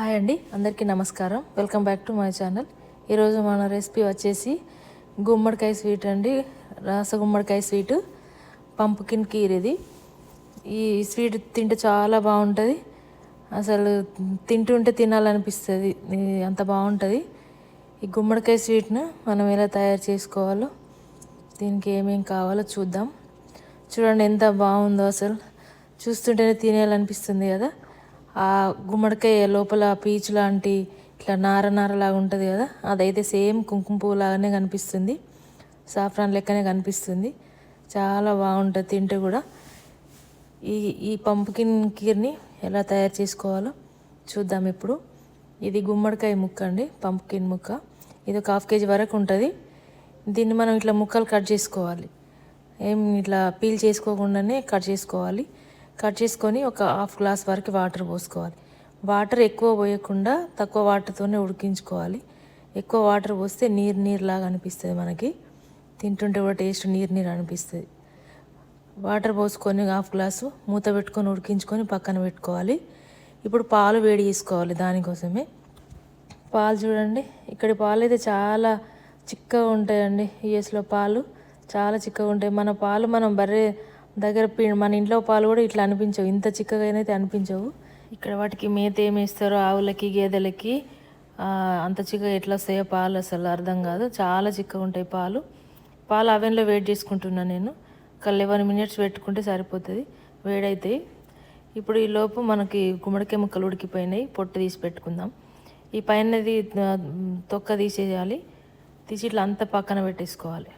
Hi అండి, అందరికీ నమస్కారం. Welcome back to my channel. ఈరోజు మన రెసిపీ వచ్చేసి గుమ్మడికాయ స్వీట్ అండి. గుమ్మడికాయ స్వీట్, పంపుకిన్ కీర్. ఈ స్వీట్ తింటే చాలా బాగుంటుంది. అసలు తింటుంటే తినాలనిపిస్తుంది, అంత బాగుంటుంది. ఈ గుమ్మడికాయ స్వీట్ను మనం ఎలా తయారు చేసుకోవాలో, దీనికి ఏమేమి కావాలో చూద్దాం. చూడండి ఎంత బాగుందో, అసలు చూస్తుంటేనే తినేయాలనిపిస్తుంది కదా. ఆ గుమ్మడికాయ లోపల పీచు లాంటి ఇట్లా నార నారలాగా ఉంటుంది కదా, అదైతే సేమ్ కుంకుమ పువ్వు లాగానే కనిపిస్తుంది, సాఫ్రాన్ లెక్కనే కనిపిస్తుంది. చాలా బాగుంటుంది తింటే కూడా. ఈ ఈ పంపుకిన్ కీర్ని ఎలా తయారు చేసుకోవాలో చూద్దాం ఇప్పుడు. ఇది గుమ్మడికాయ ముక్క అండి, పంపుకిన్ ముక్క. ఇది ఒక 1/2 kg వరకు ఉంటుంది. దీన్ని మనం ఇట్లా ముక్కలు కట్ చేసుకోవాలి. ఇట్లా పీల్ చేసుకోకుండానే కట్ చేసుకోవాలి. కట్ చేసుకొని ఒక 1/2 గ్లాస్ వరకు వాటర్ పోసుకోవాలి. వాటర్ ఎక్కువ పోయకుండా తక్కువ వాటర్తోనే ఉడికించుకోవాలి. ఎక్కువ వాటర్ పోస్తే నీరు లాగా అనిపిస్తుంది, మనకి తింటుంటే కూడా టేస్ట్ నీరు అనిపిస్తుంది. వాటర్ పోసుకొని 1/2 గ్లాసు మూత పెట్టుకొని ఉడికించుకొని పక్కన పెట్టుకోవాలి. ఇప్పుడు పాలు వేడి చేసుకోవాలి. దానికోసమే పాలు చూడండి, ఇక్కడి పాలు అయితే చాలా చిక్కగా ఉంటాయండి. యూఎస్లో పాలు చాలా చిక్కగా ఉంటాయి. మన పాలు మనం బర్రె దగ్గర మన ఇంట్లో పాలు కూడా ఇట్లా అనిపించవు, ఇంత చిక్కగా అయితే అనిపించవు. ఇక్కడ వాటికి మేత ఏమి వేస్తారో ఆవులకి గేదెలకి అంత చిక్కగా ఎట్లా వస్తాయో పాలు అసలు అర్థం కాదు. చాలా చిక్కగా ఉంటాయి పాలు. అవెన్లో వేడి చేసుకుంటున్నాను నేను. ఒక 11 minutes పెట్టుకుంటే సరిపోతుంది, వేడైతాయి. ఇప్పుడు ఈ లోపు మనకి గుమ్మడికాయ ముక్కలు ఉడికిపోయినాయి, పొట్టు తీసి పెట్టుకుందాం. ఈ పైనది తొక్క తీసేయాలి. తీసి ఇట్లా అంతా పక్కన పెట్టేసుకోవాలి.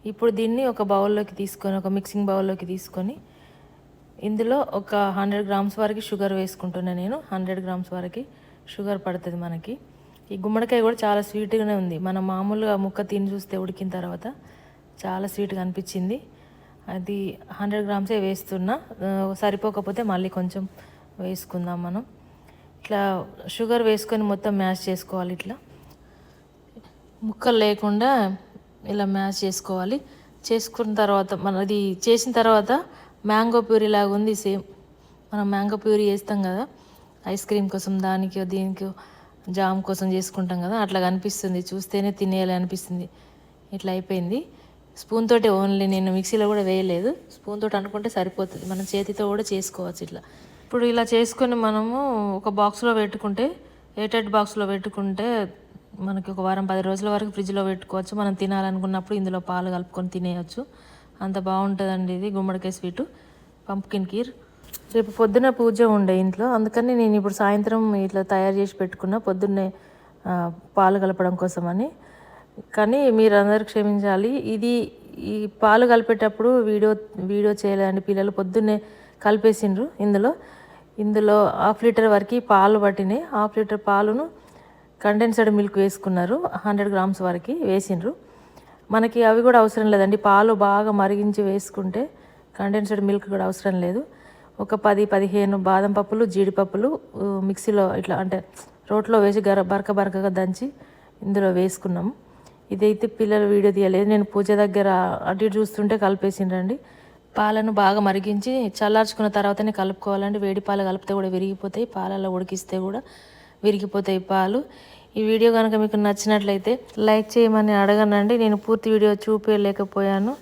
ఇప్పుడు దీన్ని ఒక బౌల్లోకి తీసుకొని, ఒక మిక్సింగ్ బౌల్లోకి తీసుకొని, ఇందులో ఒక 100 grams వరకు షుగర్ వేసుకుంటున్నాను నేను. 100 grams వరకు షుగర్ పడుతుంది మనకి. ఈ గుమ్మడికాయ కూడా చాలా స్వీట్గానే ఉంది. మనం మామూలుగా ముక్క తిని చూస్తే ఉడికిన తర్వాత చాలా స్వీట్గా అనిపించింది. అది 100 grams వేస్తున్నా, సరిపోకపోతే మళ్ళీ కొంచెం వేసుకుందాం మనం. ఇట్లా షుగర్ వేసుకొని మొత్తం మ్యాష్ చేసుకోవాలి. ఇట్లా ముక్కలు లేకుండా ఇలా మ్యాష్ చేసుకోవాలి. చేసుకున్న తర్వాత మనది చేసిన తర్వాత మ్యాంగో ప్యూరీ లాగా ఉంది సేమ్. మనం మ్యాంగో ప్యూరీ చేస్తాం కదా ఐస్ క్రీమ్ కోసం, దానికి దీనికి జామ్ కోసం చేసుకుంటాం కదా, అట్లా కనిపిస్తుంది. చూస్తేనే తినేయాలి అనిపిస్తుంది. ఇట్లా అయిపోయింది. స్పూన్ తోటి ఓన్లీ, నేను మిక్సీలో కూడా వేయలేదు. స్పూన్ తోటి అనుకుంటే సరిపోతుంది. మనం చేతితో కూడా చేసుకోవచ్చు ఇట్లా. ఇప్పుడు ఇలా చేసుకొని మనము ఒక బాక్స్లో పెట్టుకుంటే, ఎయిటెడ్ బాక్స్లో పెట్టుకుంటే మనకి ఒక వారం 10 రోజుల వరకు ఫ్రిడ్జ్లో పెట్టుకోవచ్చు. మనం తినాలనుకున్నప్పుడు ఇందులో పాలు కలుపుకొని తినేయచ్చు. అంత బాగుంటుందండి ఇది గుమ్మడికాయ స్వీటు, పంప్కిన్ కీర్. రేపు పొద్దున పూజ ఉండే ఇంట్లో, అందుకని నేను ఇప్పుడు సాయంత్రం ఇట్లా తయారు చేసి పెట్టుకున్నా, పొద్దున్నే పాలు కలపడం కోసమని. కానీ మీరు అందరు క్షమించాలి, ఈ పాలు కలిపేటప్పుడు వీడియో చేయలేదండి. పిల్లలు పొద్దున్నే కలిపేసిండ్రు. ఇందులో 1/2 లీటర్ వరకు పాలు పట్టినాయి. 1/2 లీటర్ పాలును కండెన్స్డ్ మిల్క్ వేసుకున్నారు. 100 grams వరకు వేసిండ్రు. మనకి అవి కూడా అవసరం లేదండి, పాలు బాగా మరిగించి వేసుకుంటే కండెన్స్డ్ మిల్క్ కూడా అవసరం లేదు. ఒక 10-15 బాదం పప్పులు, జీడిపప్పులు మిక్సీలో ఇట్లా అంటే రోట్లో వేసి బరకగా దంచి ఇందులో వేసుకున్నాము. ఇదైతే పిల్లలు వీడియో తీయలేదు, నేను పూజ దగ్గర అటు ఇటు చూస్తుంటే కలిపేసిండ్రండి. పాలను బాగా మరిగించి చల్లార్చుకున్న తర్వాతనే కలుపుకోవాలండి. వేడి పాలు కలిపితే కూడా విరిగిపోతాయి, పాలలో ఉడికిస్తే కూడా విరిగిపోతాయి పాలు. ఈ వీడియో కనుక మీకు నచ్చినట్లయితే లైక్ చేయమని అడగనండి, నేను పూర్తి వీడియో చూపించలేకపోయాను.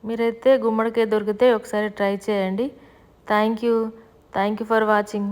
మీరైతే గుమ్మడికాయ దొరికితే ఒకసారి ట్రై చేయండి. Thank you for watching.